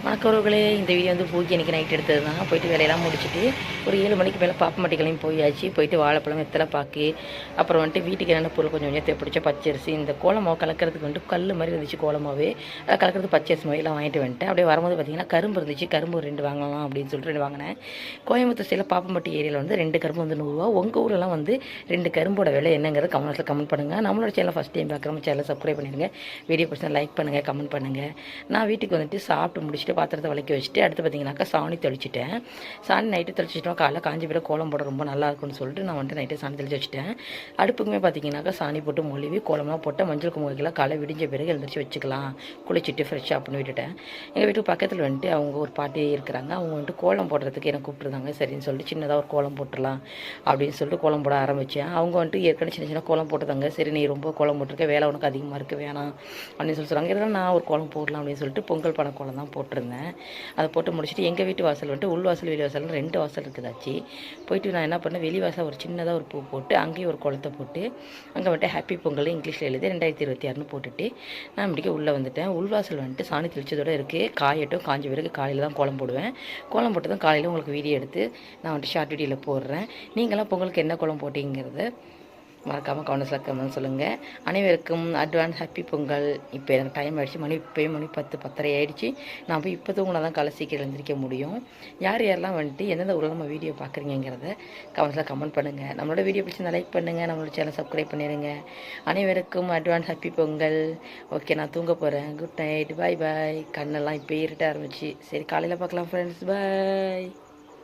வணக்கவர்களே, இந்த வீடியோ வந்து பூஜை அன்றைக்கி நைட் எடுத்தது தான். போயிட்டு வேலையெல்லாம் முடிச்சுட்டு ஒரு 7 மணிக்கு மேலே பாப்பமட்டிக்கலையும் போயாச்சு. போயிட்டு வாழைப்பழம், வெத்தலை பாக்கு, அப்புறம் வந்துட்டு வீட்டுக்கு என்னென்ன பொருள் கொஞ்சம் கொஞ்சம் தேவைப்பிடிச்ச பச்சரிசி, இந்த கோலமாவு கலக்கிறதுக்கு வந்துட்டு கல் மாதிரி இருந்துச்சு கோலமாவே. கலக்கிறது பச்சரிசி மாவையெல்லாம் வாங்கிட்டு வந்துட்டேன். அப்படியே வரும்போது பார்த்திங்கன்னா கரும்பு இருந்துச்சு. கரும்பு ஒரு 2 வாங்கலாம் அப்படின்னு சொல்லிட்டு 2 வாங்கினேன். கோயம்புத்தூர் சைடில் பாப்பம்பட்டி ஏரியாவில் வந்து 2 கரும்பு வந்து 100 ரூபா. உங்கள் ஊரெல்லாம் வந்து 2 கரும்போட விலை என்னங்கிறது கமெண்ட் பண்ணுங்கள். நம்மளோட சேனல் ஃபஸ்ட் டைம் பார்க்குறோம், சேனலை சப்ஸ்கிரைப் பண்ணிடுங்க. வீடியோ பிடிச்சா லைக் பண்ணுங்கள், கமெண்ட் பண்ணுங்கள். நான் வீட்டுக்கு வந்துட்டு சாப்பிட்டு முடிச்சுட்டு பாத்திரத்தை விளக்கி வச்சுட்டு அடுத்து பார்த்திங்கனாக்கா சாணி தெளிச்சிட்டேன். சாணி நைட்டு தெளிச்சிட்டோம். காலைல காஞ்சி போய்ட்டு கோலம் போட ரொம்ப நல்லா இருக்கும்னு சொல்லிட்டு நான் வந்துட்டு நைட்டு சாணி தெளிச்சு வச்சுட்டேன். அடுப்புக்குமே பார்த்திங்கனாக்கா சாணி போட்டு மொழிவி கோலம்லாம் போட்டு மஞ்சள் குங்குமம் காலை விடிஞ்ச பிறகு எழுந்திரிச்சு வச்சுக்கலாம், குளிச்சுட்டு ஃப்ரெஷ்ஷாக பண்ணி விட்டுட்டேன். எங்கள் வீட்டுக்கு பக்கத்தில் வந்துட்டு அவங்க ஒரு பாட்டி இருக்கிறாங்க. அவங்க வந்துட்டு கோலம் போடுறதுக்கு எனக்கு கூப்பிட்டுருந்தாங்க. சரின்னு சொல்லிட்டு சின்னதாக ஒரு கோலம் போட்டுடலாம் அப்படின்னு சொல்லிட்டு கோலம் போட ஆரம்பித்தேன். அவங்க வந்துட்டு ஏற்கனவே சின்ன சின்ன கோலம் போட்டுதாங்க. சரி, நீ ரொம்ப கோலம் போட்டிருக்க, வேலை உனக்கு அதிகமாக இருக்குது, வேணாம் அப்படின்னு சொல்லி சொல்கிறாங்க. இதெல்லாம் நான் ஒரு கோலம் போடலாம் அப்படின்னு சொல்லிட்டு பொங்கல் பண கோலம் தான் போட்டிருந்தேன். அதை போட்டு முடிச்சுட்டு எங்கள் வீட்டு வாசல் வந்துட்டு உள் வாசல் வெளி வாசல்னு 2 வாசல் இருக்குதாச்சு. போயிட்டு நான் என்ன பண்ணேன், வெளி வாசல் ஒரு சின்னதாக ஒரு பூ போட்டு அங்கேயும் ஒரு குளத்தை போட்டு அங்கே வந்துட்டு ஹாப்பி பொங்கல் இங்கிலீஷில் எழுதி 2026ன்னு போட்டுட்டு நான் இப்படிக்க உள்ளே வந்துட்டேன். உள்வாசல் வந்துட்டு சாணி தெளிச்சதோடு இருக்குது. காயட்டும், காஞ்ச பிறகு காலையில் தான் கோலம் போடுவேன். கோலம் போட்டு தான் காலையில் உங்களுக்கு வீடியோ எடுத்து நான் வந்துட்டு ஷார்ட் வீடியோவில் போடுறேன். நீங்களாம் பொங்கலுக்கு என்ன கோலம் போட்டிங்கிறத மறக்காமல் கமெண்ட்ஸில் சொல்லுங்கள். அனைவருக்கும் அட்வான்ஸ் ஹாப்பி பொங்கல். இப்போ எனக்கு டைம் ஆகிடுச்சு, மணி 10 10:30 ஆகிடுச்சு. நான் போய் இப்போ தூங்கினா தான் காலை சீக்கிரம் எழுந்திரிக்க முடியும். யாரெல்லாம் வந்துட்டு எந்தெந்த ஊரில் நம்ம வீடியோ பார்க்குறீங்கிறத கமெண்ட்ஸில் கமெண்ட் பண்ணுங்கள். நம்மளோட வீடியோ பிடிச்சி லைக் பண்ணுங்கள், நம்மளோட சேனல் சப்ஸ்கிரைப் பண்ணிடுங்க. அனைவருக்கும் அட்வான்ஸ் ஹாப்பி பொங்கல். ஓகே, நான் தூங்க போகிறேன். குட் நைட், பாய் பாய். கண்ணெல்லாம் இப்போ இருட்ட ஆரம்பிச்சு. சரி, காலையில் பார்க்கலாம் ஃப்ரெண்ட்ஸ், பாய்.